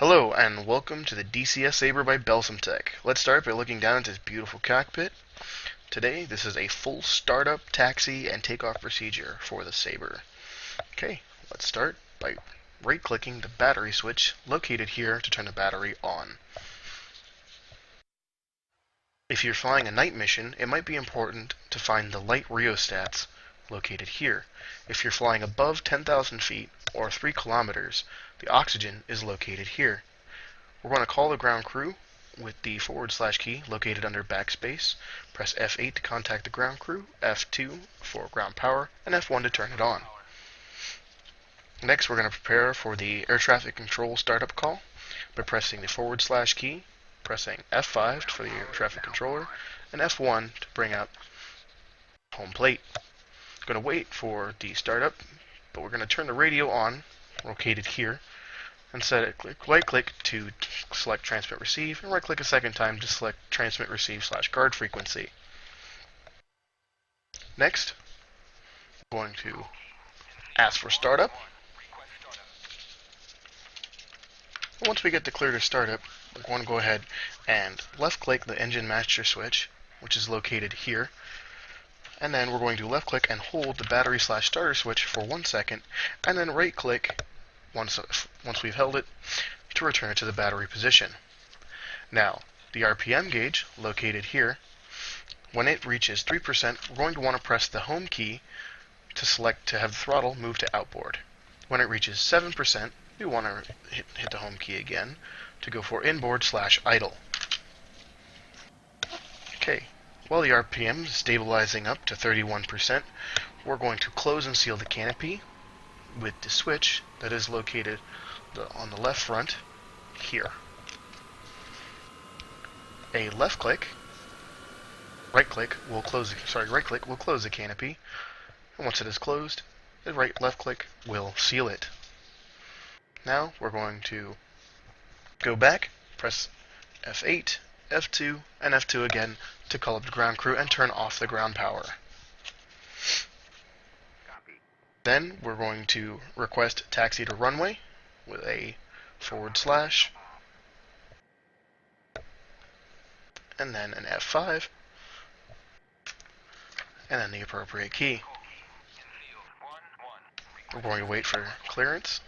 Hello and welcome to the DCS Sabre by Tech. Let's start by looking down at this beautiful cockpit. Today, this is a full startup, taxi, and takeoff procedure for the Sabre. Okay, let's start by right-clicking the battery switch located here to turn the battery on. If you're flying a night mission, it might be important to find the light rheostats located here. If you're flying above 10,000 feet or 3 kilometers, the oxygen is located here. We're going to call the ground crew with the / key located under backspace. Press F8 to contact the ground crew, F2 for ground power, and F1 to turn it on. Next, we're going to prepare for the air traffic control startup call by pressing the / key, pressing F5 for the air traffic controller, and F1 to bring up home plate. We're going to wait for the startup, but we're going to turn the radio on, located here, and set it, right-click to select transmit receive, and right-click a second time to select transmit receive / guard frequency. Next, I'm going to ask for startup. Once we get the clear to startup, we're going to go ahead and left-click the engine master switch, which is located here. And then we're going to left-click and hold the battery / starter switch for 1 second, and then right-click once we've held it to return it to the battery position. Now, the RPM gauge, located here, when it reaches 3%, we're going to want to press the home key to select to have the throttle move to outboard. When it reaches 7%, we want to hit the home key again to go for inboard / idle. Okay, while the RPM is stabilizing up to 31%, we're going to close and seal the canopy with the switch that is located on the left front here. A right-click will close the canopy, and once it is closed, the left click will seal it. Now we're going to go back, press F8, F2, and F2 again to call up the ground crew and turn off the ground power. Then we're going to request taxi to runway with a / and then an F5 and then the appropriate key. We're going to wait for clearance.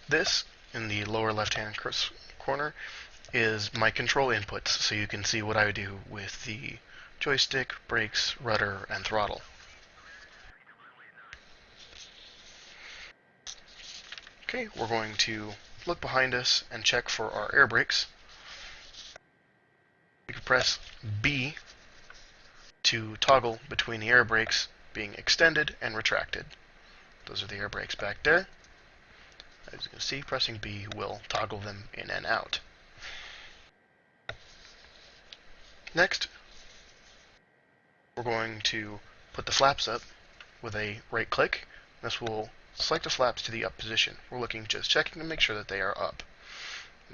This, in the lower left-hand corner, is my control inputs, so you can see what I would do with the joystick, brakes, rudder, and throttle. Okay, we're going to look behind us and check for our air brakes. We can press B to toggle between the air brakes being extended and retracted. Those are the air brakes back there. As you can see, pressing B will toggle them in and out. Next, we're going to put the flaps up with a right click. This will select the flaps to the up position. We're checking to make sure that they are up,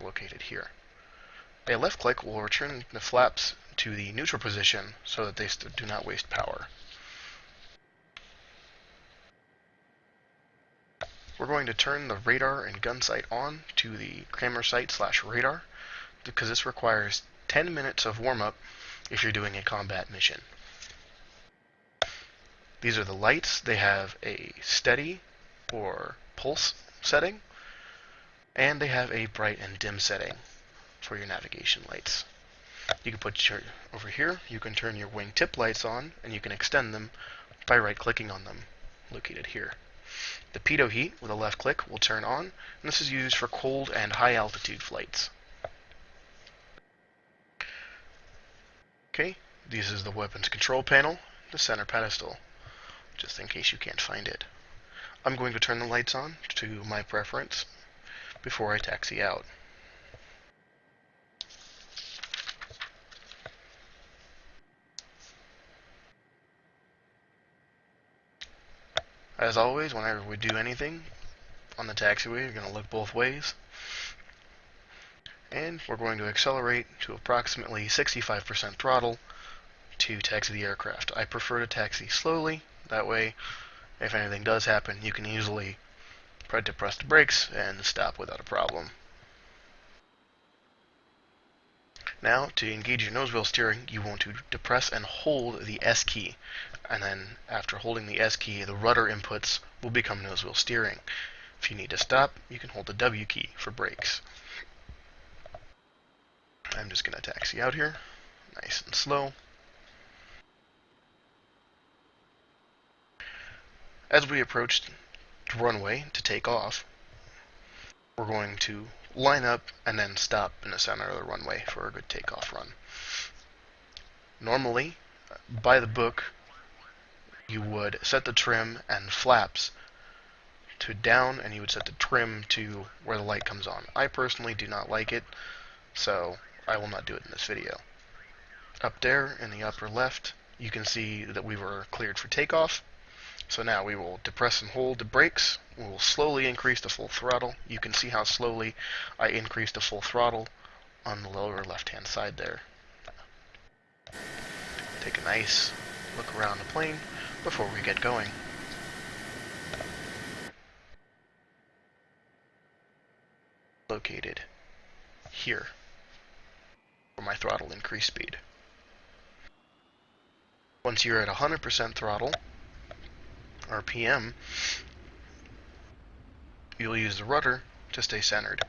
located here. A left click will return the flaps to the neutral position so that they do not waste power. We're going to turn the radar and gun sight on to the camera sight / radar because this requires 10 minutes of warm-up if you're doing a combat mission. These are the lights. They have a steady or pulse setting, and they have a bright and dim setting for your navigation lights. You can put over here, you can turn your wing tip lights on, and you can extend them by right-clicking on them, located here. The pitot heat with a left click will turn on, and this is used for cold and high altitude flights. Okay, this is the weapons control panel, the center pedestal, just in case you can't find it. I'm going to turn the lights on to my preference before I taxi out. As always, whenever we do anything on the taxiway, you're going to look both ways. And we're going to accelerate to approximately 65% throttle to taxi the aircraft. I prefer to taxi slowly, that way if anything does happen you can easily press the brakes and stop without a problem. Now, to engage your nose wheel steering, you want to depress and hold the S key. And then, after holding the S key, the rudder inputs will become nose wheel steering. If you need to stop, you can hold the W key for brakes. I'm just going to taxi out here, nice and slow. As we approach the runway to take off, we're going to line up and then stop in the center of the runway for a good takeoff run. Normally, by the book, you would set the trim and flaps to down, and you would set the trim to where the light comes on. I personally do not like it, so I will not do it in this video. Up there in the upper left, you can see that we were cleared for takeoff. So now we will depress and hold the brakes. We will slowly increase the full throttle. You can see how slowly I increased the full throttle on the lower left-hand side there. Take a nice look around the plane before we get going. Located here for my throttle increase speed. Once you're at 100% throttle, RPM, you'll use the rudder to stay centered.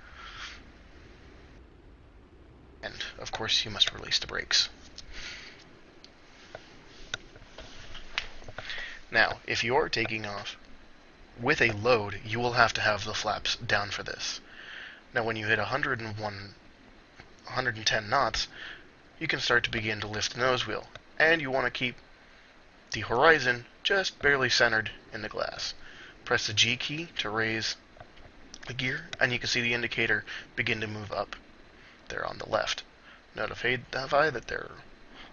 And, of course, you must release the brakes. Now, if you're taking off with a load, you will have to have the flaps down for this. Now, when you hit 110 knots, you can start to begin to lift the nose wheel, and you want to keep the horizon just barely centered in the glass. Press the G key to raise the gear, and you can see the indicator begin to move up there on the left. Notify that they're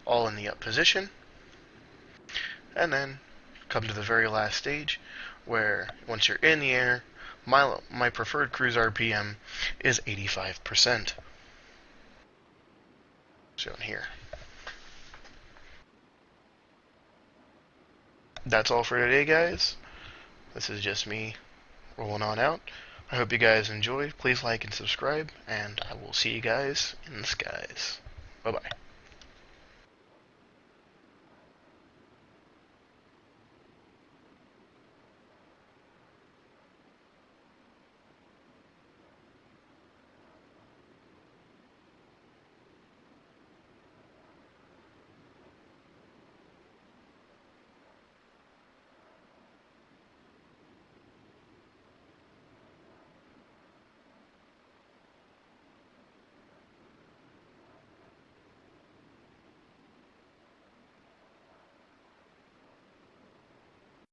all in the up position, and then come to the very last stage, where once you're in the air, my preferred cruise RPM is 85%. Shown here. That's all for today, guys. This is just me rolling on out. I hope you guys enjoyed. Please like and subscribe, and I will see you guys in the skies. Bye-bye.